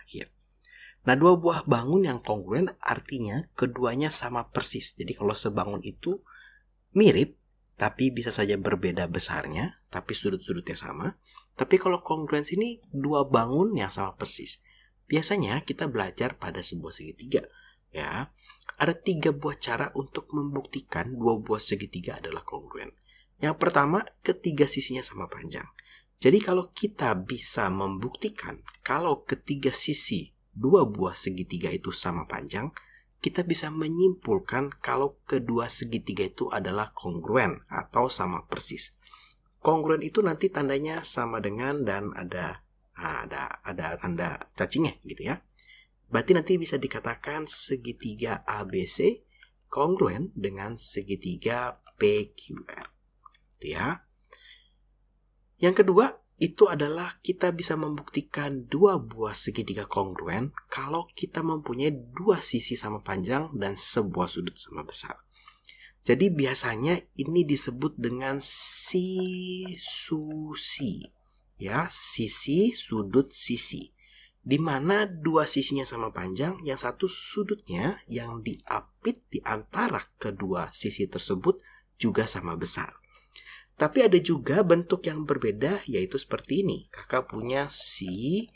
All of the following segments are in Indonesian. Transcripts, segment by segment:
terakhir. Nah, dua buah bangun yang kongruen artinya keduanya sama persis. Jadi kalau sebangun itu mirip, tapi bisa saja berbeda besarnya, tapi sudut-sudutnya sama. Tapi kalau kongruensi ini dua bangun yang sama persis. Biasanya kita belajar pada sebuah segitiga. Ya, ada 3 buah cara untuk membuktikan dua buah segitiga adalah kongruen. Yang pertama, ketiga sisinya sama panjang. Jadi kalau kita bisa membuktikan kalau ketiga sisi dua buah segitiga itu sama panjang, kita bisa menyimpulkan kalau kedua segitiga itu adalah kongruen atau sama persis. Kongruen itu nanti tandanya sama dengan dan ada tanda cacingnya gitu ya. Berarti nanti bisa dikatakan segitiga ABC kongruen dengan segitiga PQR. Gitu ya. Yang kedua, itu adalah kita bisa membuktikan dua buah segitiga kongruen kalau kita mempunyai dua sisi sama panjang dan sebuah sudut sama besar. Jadi biasanya ini disebut dengan sisusi. Ya, sisi, sudut, sisi. Di mana dua sisinya sama panjang, yang satu sudutnya yang diapit di antara kedua sisi tersebut juga sama besar. Tapi ada juga bentuk yang berbeda, yaitu seperti ini. Kakak punya sisu.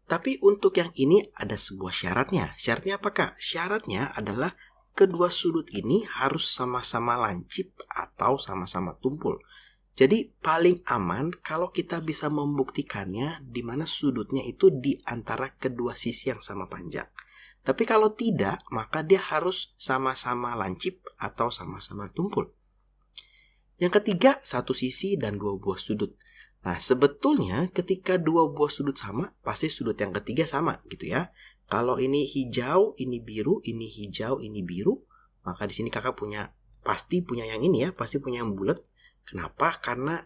Tapi untuk yang ini ada sebuah syaratnya. Syaratnya apa, Kak? Syaratnya adalah kedua sudut ini harus sama-sama lancip atau sama-sama tumpul. Jadi paling aman kalau kita bisa membuktikannya di mana sudutnya itu di antara kedua sisi yang sama panjang. Tapi kalau tidak, maka dia harus sama-sama lancip atau sama-sama tumpul. Yang ketiga, satu sisi dan dua buah sudut. Nah, sebetulnya ketika dua buah sudut sama, pasti sudut yang ketiga sama gitu ya. Kalau ini hijau, ini biru, ini hijau, ini biru, maka di sini kakak pasti punya yang ini ya, pasti punya yang bulat. Kenapa? Karena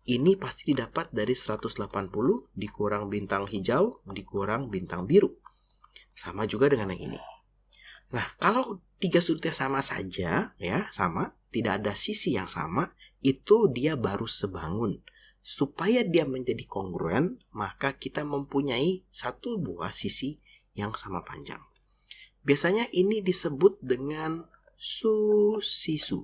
ini pasti didapat dari 180 dikurang bintang hijau, dikurang bintang biru. Sama juga dengan yang ini. Nah, kalau tiga sudutnya sama saja, ya, sama, tidak ada sisi yang sama, itu dia baru sebangun. Supaya dia menjadi kongruen, maka kita mempunyai satu buah sisi yang sama panjang. Biasanya ini disebut dengan susisu.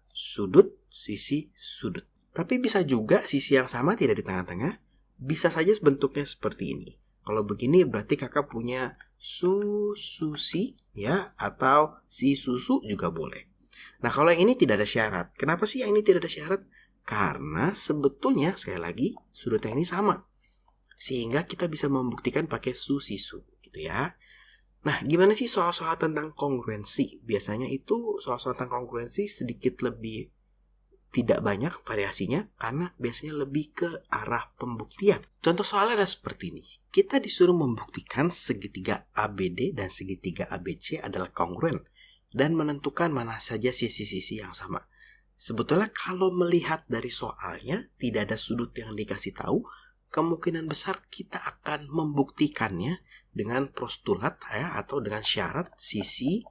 Sudut, sisi, sudut. Tapi bisa juga sisi yang sama tidak di tengah-tengah, bisa saja bentuknya seperti ini. Kalau begini berarti kakak punya sususi ya, atau si susu juga boleh. Nah, kalau yang ini tidak ada syarat. Kenapa sih yang ini tidak ada syarat? Karena sebetulnya sekali lagi sudutnya ini sama. Sehingga kita bisa membuktikan pakai susisu gitu ya. Nah, gimana sih soal-soal tentang kongruensi? Biasanya itu soal-soal tentang kongruensi sedikit lebih tidak banyak variasinya karena biasanya lebih ke arah pembuktian. Contoh soalnya ada seperti ini. Kita disuruh membuktikan segitiga ABD dan segitiga ABC adalah kongruen dan menentukan mana saja sisi-sisi yang sama. Sebetulnya kalau melihat dari soalnya tidak ada sudut yang dikasih tahu, kemungkinan besar kita akan membuktikannya dengan postulat ya, atau dengan syarat sisi.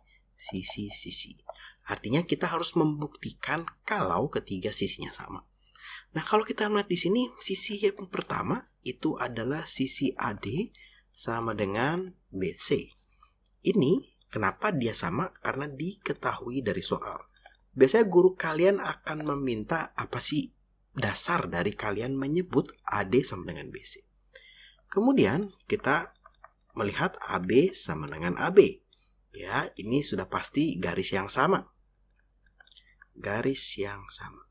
Artinya kita harus membuktikan kalau ketiga sisinya sama. Nah, kalau kita melihat di sini, sisi yang pertama itu adalah sisi AD sama dengan BC. Ini kenapa dia sama? Karena diketahui dari soal. Biasanya guru kalian akan meminta apa sih dasar dari kalian menyebut AD sama dengan BC. Kemudian kita melihat AB sama dengan AB. Ya, ini sudah pasti garis yang sama. Garis yang sama.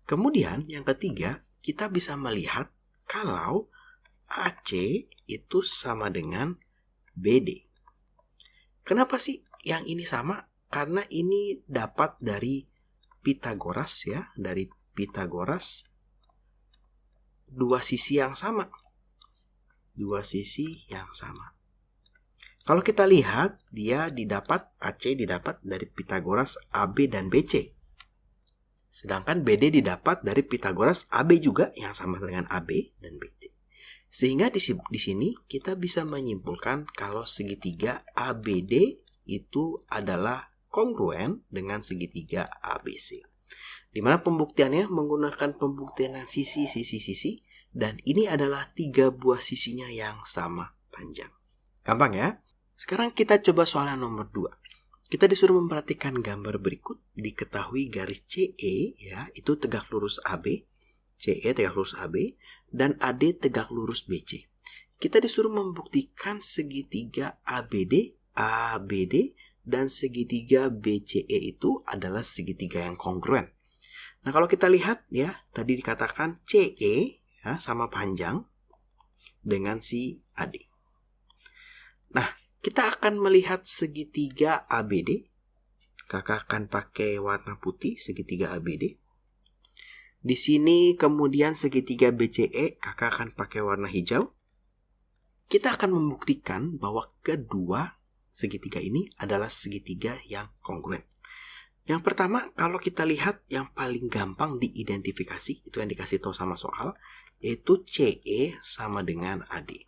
Kemudian yang ketiga, kita bisa melihat kalau AC itu sama dengan BD. Kenapa sih yang ini sama? Karena ini dapat dari Pythagoras ya, dari Pythagoras dua sisi yang sama. Dua sisi yang sama. Kalau kita lihat, dia AC didapat dari Pythagoras AB dan BC. Sedangkan BD didapat dari Pythagoras AB juga yang sama dengan AB dan BD. Sehingga di sini kita bisa menyimpulkan kalau segitiga ABD itu adalah kongruen dengan segitiga ABC. Di mana pembuktiannya menggunakan pembuktian sisi. Dan ini adalah 3 buah sisinya yang sama panjang. Gampang ya? Sekarang kita coba soal yang nomor 2. Kita disuruh memperhatikan gambar berikut. Diketahui garis CE ya, itu tegak lurus AB. CE tegak lurus AB dan AD tegak lurus BC. Kita disuruh membuktikan segitiga ABD dan segitiga BCE itu adalah segitiga yang kongruen. Nah, kalau kita lihat ya, tadi dikatakan CE ya, sama panjang dengan si AD. Nah, kita akan melihat segitiga ABD. Kakak akan pakai warna putih, segitiga ABD. Di sini kemudian segitiga BCE, kakak akan pakai warna hijau. Kita akan membuktikan bahwa kedua segitiga ini adalah segitiga yang kongruen. Yang pertama, kalau kita lihat yang paling gampang diidentifikasi, itu yang dikasih tahu sama soal, yaitu CE sama dengan AD.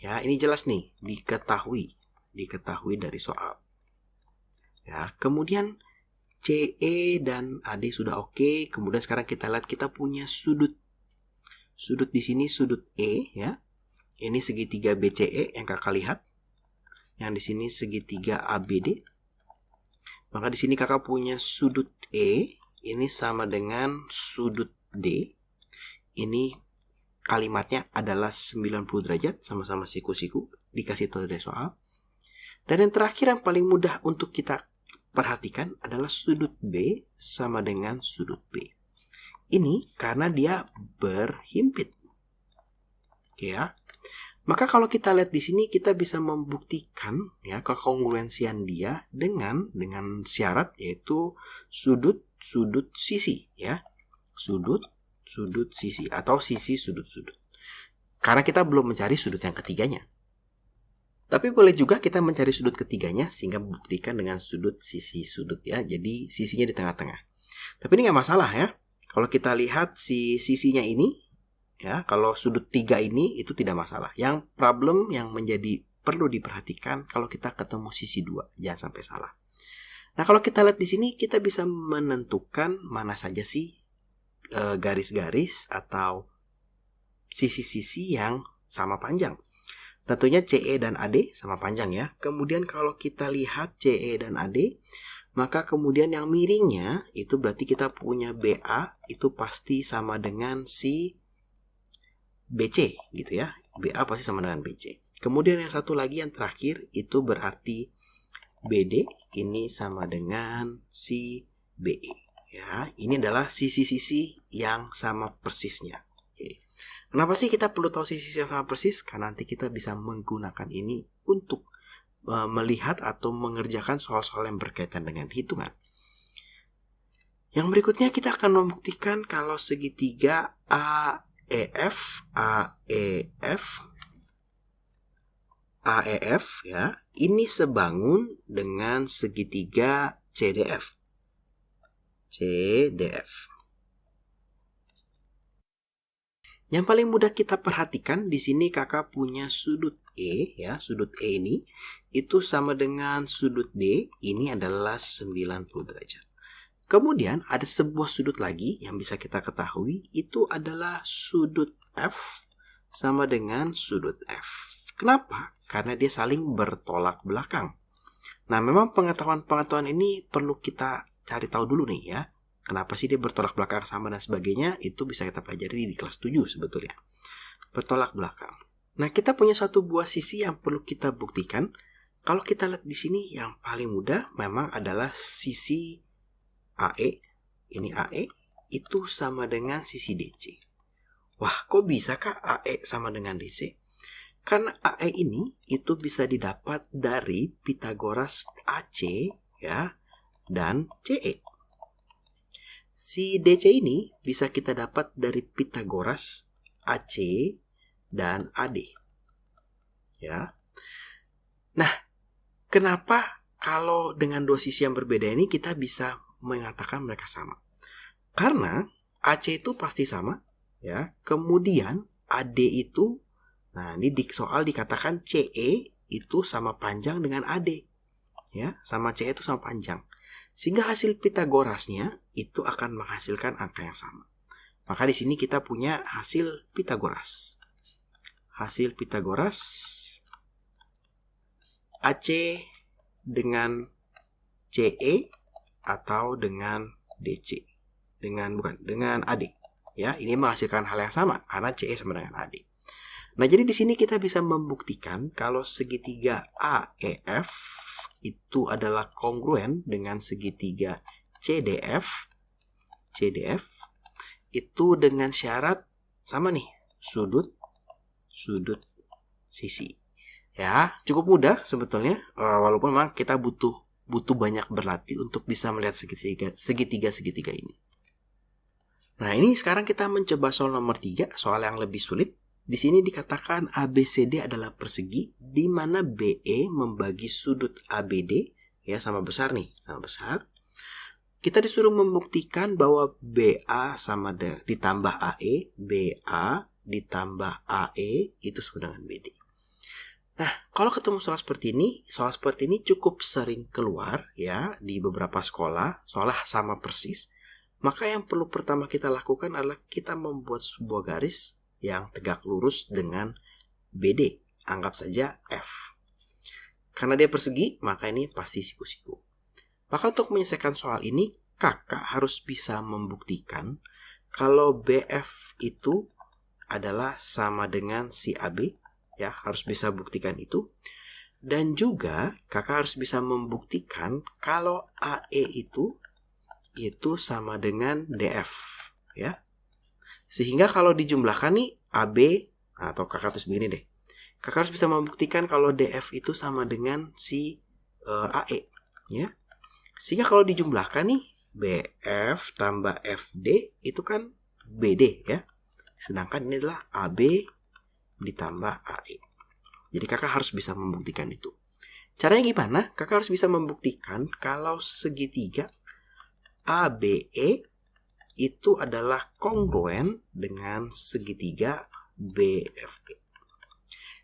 Ya, ini jelas nih, diketahui dari soal. Ya, kemudian CE dan AD sudah oke. Kemudian sekarang kita lihat kita punya sudut. Sudut di sini sudut E ya. Ini segitiga BCE yang kakak lihat. Yang di sini segitiga ABD. Maka di sini kakak punya sudut E, ini sama dengan sudut D. Ini kalimatnya adalah 90 derajat, sama-sama siku-siku, dikasih tahu dari soal. Dan yang terakhir yang paling mudah untuk kita perhatikan adalah sudut B sama dengan sudut B. Ini karena dia berhimpit. Oke ya. Maka kalau kita lihat di sini kita bisa membuktikan ya kekongruensian dia dengan syarat yaitu sudut sisi ya. Sudut sisi atau sisi sudut. Karena kita belum mencari sudut yang ketiganya. Tapi boleh juga kita mencari sudut ketiganya sehingga membuktikan dengan sudut sisi sudut ya. Jadi sisinya di tengah-tengah. Tapi ini nggak masalah ya. Kalau kita lihat si sisinya ini ya, kalau sudut 3 ini itu tidak masalah. Yang problem yang menjadi perlu diperhatikan kalau kita ketemu sisi 2, jangan sampai salah. Nah, kalau kita lihat di sini kita bisa menentukan mana saja sih garis-garis atau sisi-sisi yang sama panjang. Tentunya CE dan AD sama panjang ya. Kemudian kalau kita lihat CE dan AD, maka kemudian yang miringnya itu berarti kita punya BA itu pasti sama dengan si BC gitu ya. BA pasti sama dengan BC. Kemudian yang satu lagi yang terakhir itu berarti BD ini sama dengan si BE. Ya, ini adalah sisi-sisi yang sama persisnya. Oke. Kenapa sih kita perlu tahu sisi yang sama persis? Karena nanti kita bisa menggunakan ini untuk melihat atau mengerjakan soal-soal yang berkaitan dengan hitungan. Yang berikutnya kita akan membuktikan kalau segitiga AEF ya, ini sebangun dengan segitiga CDF. Yang paling mudah kita perhatikan di sini kakak punya sudut E ya, sudut E ini itu sama dengan sudut D, ini adalah 90 derajat. Kemudian ada sebuah sudut lagi yang bisa kita ketahui itu adalah sudut F sama dengan sudut F. Kenapa? Karena dia saling bertolak belakang. Nah, memang pengetahuan ini perlu kita cari tahu dulu nih ya. Kenapa sih dia bertolak belakang sama dan sebagainya? Itu bisa kita pelajari di kelas 7 sebetulnya. Bertolak belakang. Nah, kita punya satu buah sisi yang perlu kita buktikan. Kalau kita lihat di sini yang paling mudah memang adalah sisi AE. Ini AE itu sama dengan sisi DC. Wah, kok bisa kah AE sama dengan DC? Karena AE ini itu bisa didapat dari Pythagoras AC ya dan CE. Si DC ini bisa kita dapat dari Pythagoras AC dan AD. Ya. Nah, kenapa kalau dengan dua sisi yang berbeda ini kita bisa mengatakan mereka sama? Karena AC itu pasti sama, ya. Kemudian AD itu, nah ini di soal dikatakan CE itu sama panjang dengan AD, ya, sama CE itu sama panjang. Sehingga hasil Pythagorasnya itu akan menghasilkan angka yang sama. Maka di sini kita punya hasil Pitagoras. Hasil Pitagoras AC dengan CE atau dengan DC. Dengan AD. Ya, ini menghasilkan hal yang sama karena CE sama dengan AD. Nah, jadi di sini kita bisa membuktikan kalau segitiga AEF itu adalah kongruen dengan segitiga CDF itu dengan syarat sama nih, sudut sisi. Ya, cukup mudah sebetulnya, walaupun memang kita butuh banyak berlatih untuk bisa melihat segitiga ini. Nah, ini sekarang kita mencoba soal nomor 3, soal yang lebih sulit. Di sini dikatakan ABCD adalah persegi di mana BE membagi sudut ABD, ya sama besar nih, sama besar. Kita disuruh membuktikan bahwa BA sama dengan ditambah AE, BA ditambah AE itu sama dengan BD. Nah, kalau ketemu soal seperti ini cukup sering keluar ya di beberapa sekolah, soalnya sama persis. Maka yang perlu pertama kita lakukan adalah kita membuat sebuah garis yang tegak lurus dengan BD. Anggap saja F. Karena dia persegi, maka ini pasti siku-siku. Maka untuk menyelesaikan soal ini, kakak harus bisa membuktikan kalau BF itu adalah sama dengan si AB. Ya, harus bisa buktikan itu. Dan juga kakak harus bisa membuktikan kalau AE itu sama dengan DF. Ya. Sehingga kalau dijumlahkan nih AB, atau kakak terus begini deh. Kakak harus bisa membuktikan kalau DF itu sama dengan si AE. Ya. Sehingga kalau dijumlahkan nih BF tambah FD itu kan BD ya. Sedangkan ini adalah AB ditambah AE. Jadi kakak harus bisa membuktikan itu. Caranya gimana? Kakak harus bisa membuktikan kalau segitiga ABE itu adalah kongruen dengan segitiga BFE.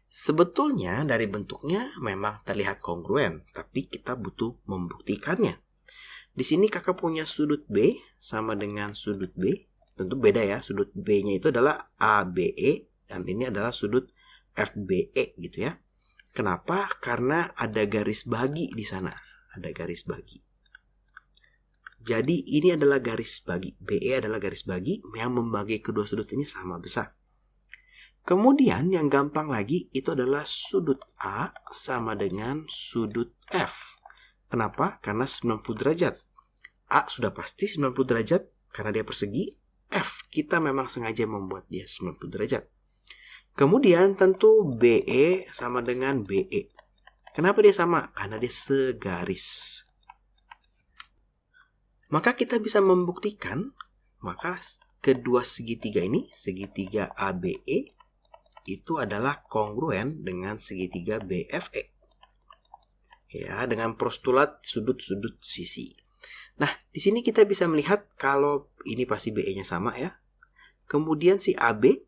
Sebetulnya dari bentuknya memang terlihat kongruen, tapi kita butuh membuktikannya. Di sini kakak punya sudut B sama dengan sudut B. Tentu beda ya, sudut B-nya itu adalah ABE dan ini adalah sudut FBE gitu ya. Kenapa? Karena ada garis bagi di sana. Ada garis bagi. Jadi ini adalah garis bagi. BE adalah garis bagi yang membagi kedua sudut ini sama besar. Kemudian yang gampang lagi itu adalah sudut A sama dengan sudut F. Kenapa? Karena 90 derajat. A sudah pasti 90 derajat karena dia persegi. F kita memang sengaja membuat dia 90 derajat. Kemudian tentu BE sama dengan BE. Kenapa dia sama? Karena dia segaris. Maka kita bisa membuktikan, maka kedua segitiga ini, segitiga ABE, itu adalah kongruen dengan segitiga BFE. Ya, dengan postulat sudut-sudut sisi. Nah, di sini kita bisa melihat kalau ini pasti BE-nya sama ya. Kemudian si AB,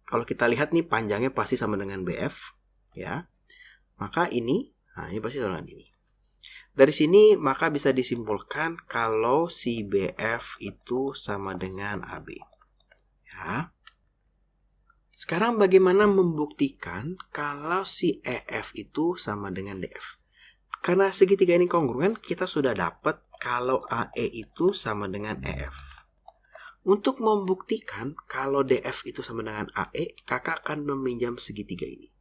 kalau kita lihat nih panjangnya pasti sama dengan BF, ya. Maka ini pasti sama dengan ini. Dari sini maka bisa disimpulkan kalau si BF itu sama dengan AB. Ya. Sekarang bagaimana membuktikan kalau si EF itu sama dengan DF? Karena segitiga ini kongruen, kita sudah dapat kalau AE itu sama dengan EF. Untuk membuktikan kalau DF itu sama dengan AE, kakak akan meminjam segitiga ini.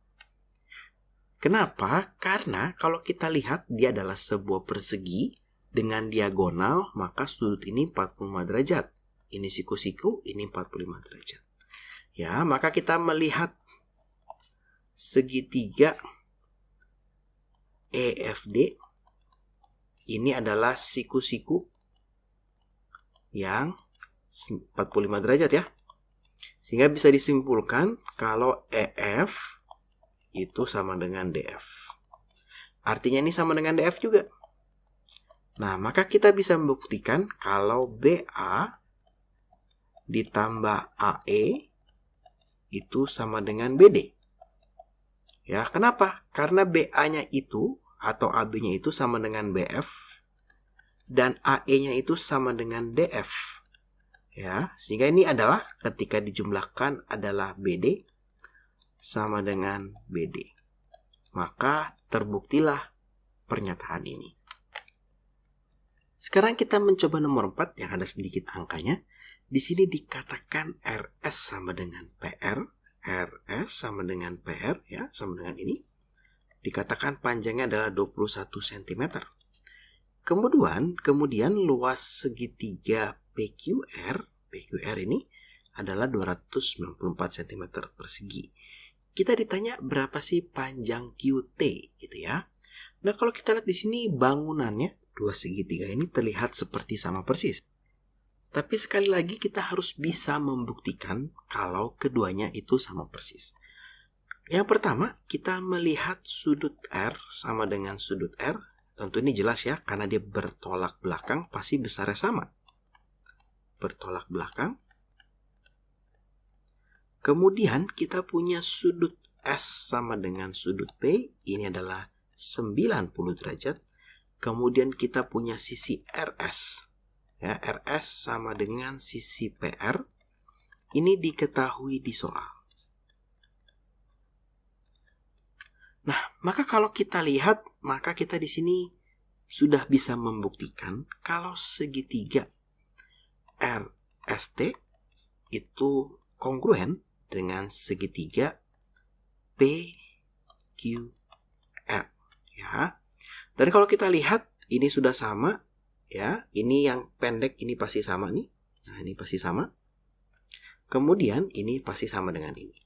Kenapa? Karena kalau kita lihat dia adalah sebuah persegi dengan diagonal, maka sudut ini 45 derajat. Ini siku-siku, ini 45 derajat. Ya, maka kita melihat segitiga EFD ini adalah siku-siku yang 45 derajat ya. Sehingga bisa disimpulkan kalau EF itu sama dengan DF. Artinya ini sama dengan DF juga. Nah, maka kita bisa membuktikan kalau BA ditambah AE itu sama dengan BD. Ya, kenapa? Karena BA-nya itu atau AB-nya itu sama dengan BF dan AE-nya itu sama dengan DF. Ya, sehingga ini adalah ketika dijumlahkan adalah BD sama dengan BD. Maka terbuktilah pernyataan ini. Sekarang kita mencoba nomor 4 yang ada sedikit angkanya. Di sini dikatakan RS sama dengan PR. RS sama dengan PR, ya, sama dengan ini. Dikatakan panjangnya adalah 21 cm. Kemudian luas segitiga PQR ini adalah 294 cm persegi. Kita ditanya berapa sih panjang QT gitu ya. Nah, kalau kita lihat di sini bangunannya, dua segitiga ini terlihat seperti sama persis. Tapi sekali lagi kita harus bisa membuktikan kalau keduanya itu sama persis. Yang pertama, kita melihat sudut R sama dengan sudut R. Tentu ini jelas ya, karena dia bertolak belakang, pasti besarnya sama. Bertolak belakang. Kemudian kita punya sudut S sama dengan sudut P. Ini adalah 90 derajat. Kemudian kita punya sisi RS. Ya, RS sama dengan sisi PR. Ini diketahui di soal. Nah, maka kalau kita lihat, maka kita di sini sudah bisa membuktikan kalau segitiga RST itu kongruen dengan segitiga PQR. Ya. Dan kalau kita lihat, ini sudah sama. Ya, ini yang pendek ini pasti sama nih. Nah, ini pasti sama. Kemudian ini pasti sama dengan ini.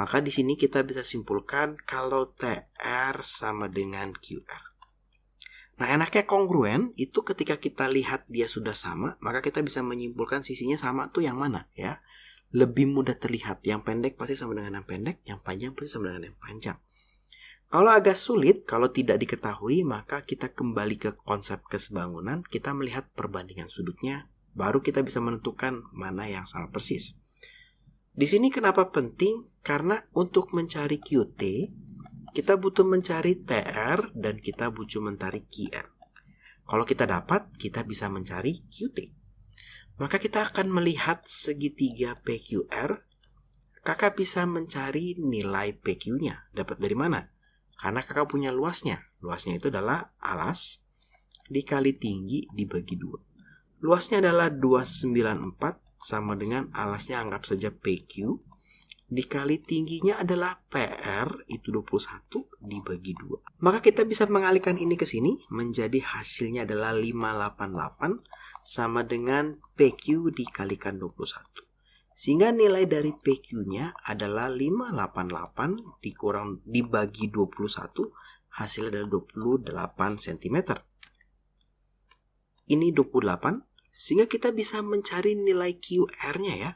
Maka di sini kita bisa simpulkan kalau TR sama dengan QR. Nah, enaknya kongruen itu ketika kita lihat dia sudah sama, maka kita bisa menyimpulkan sisinya sama tuh yang mana ya. Lebih mudah terlihat. Yang pendek pasti sama dengan yang pendek, yang panjang pasti sama dengan yang panjang. Kalau agak sulit, kalau tidak diketahui, maka kita kembali ke konsep kesebangunan, kita melihat perbandingan sudutnya, baru kita bisa menentukan mana yang sama persis. Di sini kenapa penting? Karena untuk mencari QT, kita butuh mencari TR dan kita butuh mencari QR. Kalau kita dapat, kita bisa mencari QT. Maka kita akan melihat segitiga PQR, kakak bisa mencari nilai PQ-nya. Dapat dari mana? Karena kakak punya luasnya. Luasnya itu adalah alas dikali tinggi dibagi 2. Luasnya adalah 294 sama dengan alasnya anggap saja PQ. Dikali tingginya adalah PR, itu 21 dibagi 2. Maka kita bisa mengalihkan ini ke sini, menjadi hasilnya adalah 588 sama dengan PQ dikalikan 21. Sehingga nilai dari PQ-nya adalah 588 dibagi 21, hasilnya adalah 28 cm. Ini 28, sehingga kita bisa mencari nilai QR-nya ya.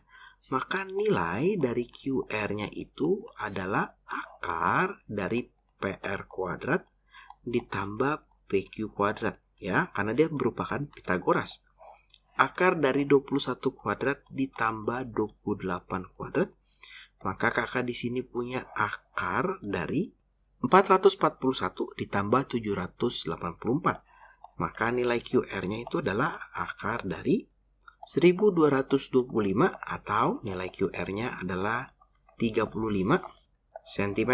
Maka nilai dari QR-nya itu adalah akar dari PR kuadrat ditambah PQ kuadrat ya, karena dia merupakan Pitagoras. Akar dari 21 kuadrat ditambah 28 kuadrat. Maka kakak di sini punya akar dari 441 ditambah 784. Maka nilai QR-nya itu adalah akar dari 1225 atau nilai QR-nya adalah 35 cm.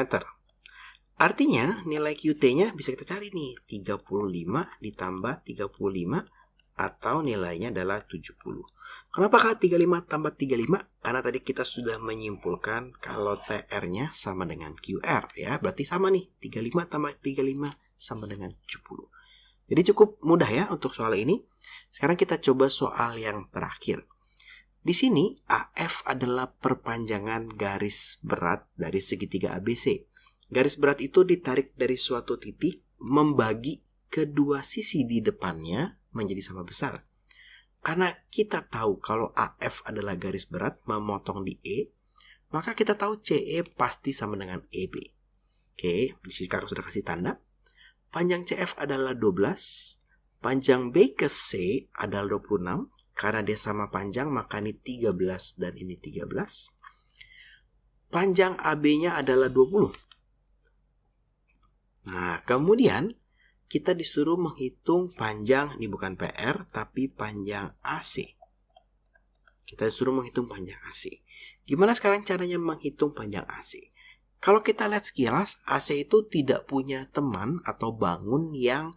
Artinya nilai QT-nya bisa kita cari nih, 35 ditambah 35 atau nilainya adalah 70. Kenapa kak 35 tambah 35? Karena tadi kita sudah menyimpulkan kalau TR-nya sama dengan QR ya. Berarti sama nih, 35 tambah 35 sama dengan 70. Jadi cukup mudah ya untuk soal ini. Sekarang kita coba soal yang terakhir. Di sini AF adalah perpanjangan garis berat dari segitiga ABC. Garis berat itu ditarik dari suatu titik membagi kedua sisi di depannya menjadi sama besar. Karena kita tahu kalau AF adalah garis berat memotong di E, maka kita tahu CE pasti sama dengan EB. Oke, di sini kakak sudah kasih tanda. Panjang CF adalah 12, panjang B ke C adalah 26. Karena dia sama panjang, maka ini 13 dan ini 13. Panjang AB-nya adalah 20. Nah, kemudian kita disuruh menghitung panjang, ini bukan PR, tapi panjang AC. Kita suruh menghitung panjang AC. Gimana sekarang caranya menghitung panjang AC? Kalau kita lihat sekilas, AC itu tidak punya teman atau bangun yang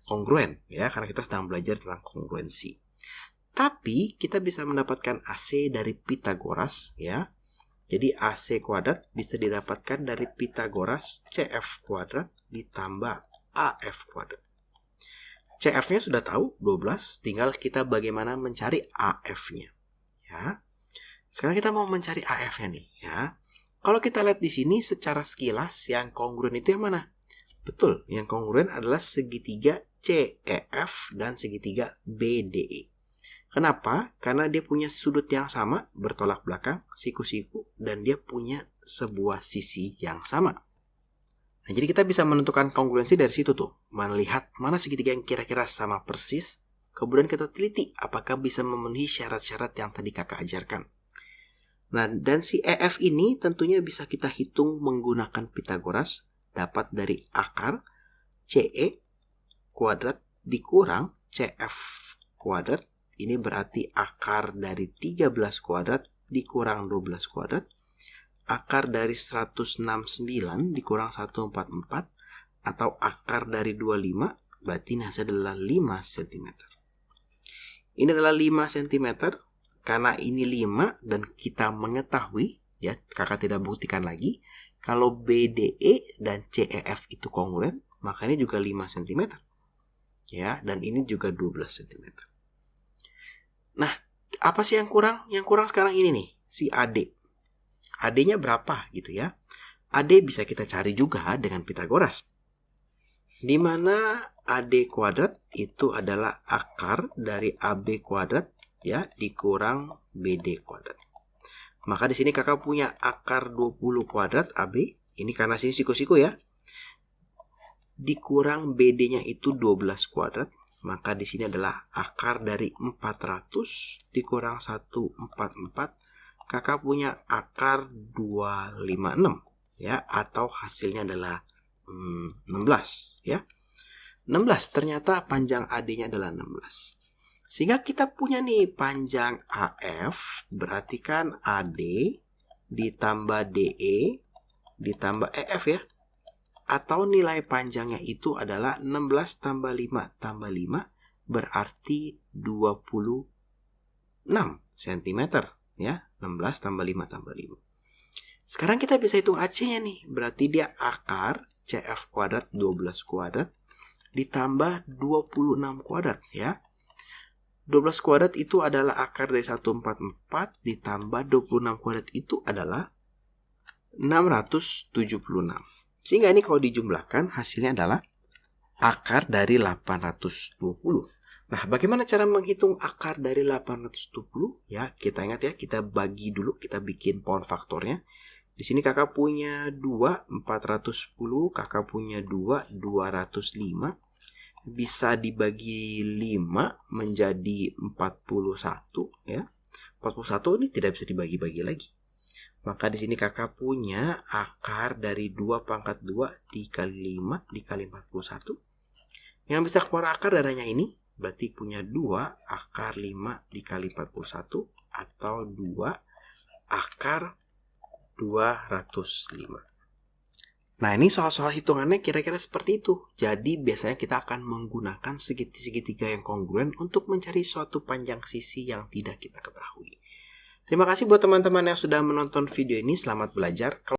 kongruen, ya, karena kita sedang belajar tentang kongruensi. Tapi kita bisa mendapatkan AC dari Pythagoras, ya. Jadi AC kuadrat bisa didapatkan dari Pythagoras CF kuadrat ditambah AF kuadrat. CF-nya sudah tahu 12, tinggal kita bagaimana mencari AF-nya, ya. Sekarang kita mau mencari AF-nya nih, ya. Kalau kita lihat di sini secara sekilas yang kongruen itu yang mana? Betul, yang kongruen adalah segitiga CEF dan segitiga BDE. Kenapa? Karena dia punya sudut yang sama, bertolak belakang, siku-siku, dan dia punya sebuah sisi yang sama. Nah, jadi kita bisa menentukan kongruensi dari situ tuh, melihat mana segitiga yang kira-kira sama persis, kemudian kita teliti apakah bisa memenuhi syarat-syarat yang tadi kakak ajarkan. Nah, dan si EF ini tentunya bisa kita hitung menggunakan Pythagoras, dapat dari akar CE kuadrat dikurang CF kuadrat. Ini berarti akar dari 13 kuadrat dikurang 12 kuadrat. Akar dari 169 dikurang 144. Atau akar dari 25, berarti ini hasilnya adalah 5 cm. Ini adalah 5 cm. Karena ini 5 dan kita mengetahui, ya, kakak tidak buktikan lagi, kalau BDE dan CEF itu kongruen, maka ini juga 5 cm. Ya, dan ini juga 12 cm. Nah, apa sih yang kurang? Yang kurang sekarang ini nih, si AD. AD-nya berapa gitu ya? AD bisa kita cari juga dengan Pythagoras. Di mana AD kuadrat itu adalah akar dari AB kuadrat, ya, dikurang BD kuadrat. Maka di sini kakak punya akar 20 kuadrat AB, ini karena sini siku-siku ya. Dikurang BD-nya itu 12 kuadrat, maka di sini adalah akar dari 400 dikurang 144. Kakak punya akar 256, ya, atau hasilnya adalah 16, ya. 16 ternyata panjang AD-nya adalah 16. Sehingga kita punya nih panjang AF, berarti kan AD ditambah DE ditambah EF ya. Atau nilai panjangnya itu adalah 16 tambah 5 tambah 5 berarti 26 cm ya. 16 tambah 5 tambah 5. Sekarang kita bisa hitung AC-nya nih. Berarti dia akar CF kuadrat 12 kuadrat ditambah 26 kuadrat ya. 12 kuadrat itu adalah akar dari 144 ditambah 26 kuadrat itu adalah 676. Sehingga ini kalau dijumlahkan hasilnya adalah akar dari 820. Nah, bagaimana cara menghitung akar dari 820? Ya, kita ingat ya, kita bagi dulu, kita bikin power faktornya. Di sini kakak punya 2, 410, kakak punya 2, 205. Bisa dibagi 5 menjadi 41 ya. 41 ini tidak bisa dibagi-bagi lagi. Maka di sini kakak punya akar dari 2 pangkat 2 dikali 5 dikali 41. Yang bisa keluar akar darahnya ini berarti punya 2 akar 5 dikali 41 atau 2 akar 205. Nah, ini soal-soal hitungannya kira-kira seperti itu. Jadi biasanya kita akan menggunakan segitiga yang kongruen untuk mencari suatu panjang sisi yang tidak kita ketahui. Terima kasih buat teman-teman yang sudah menonton video ini. Selamat belajar.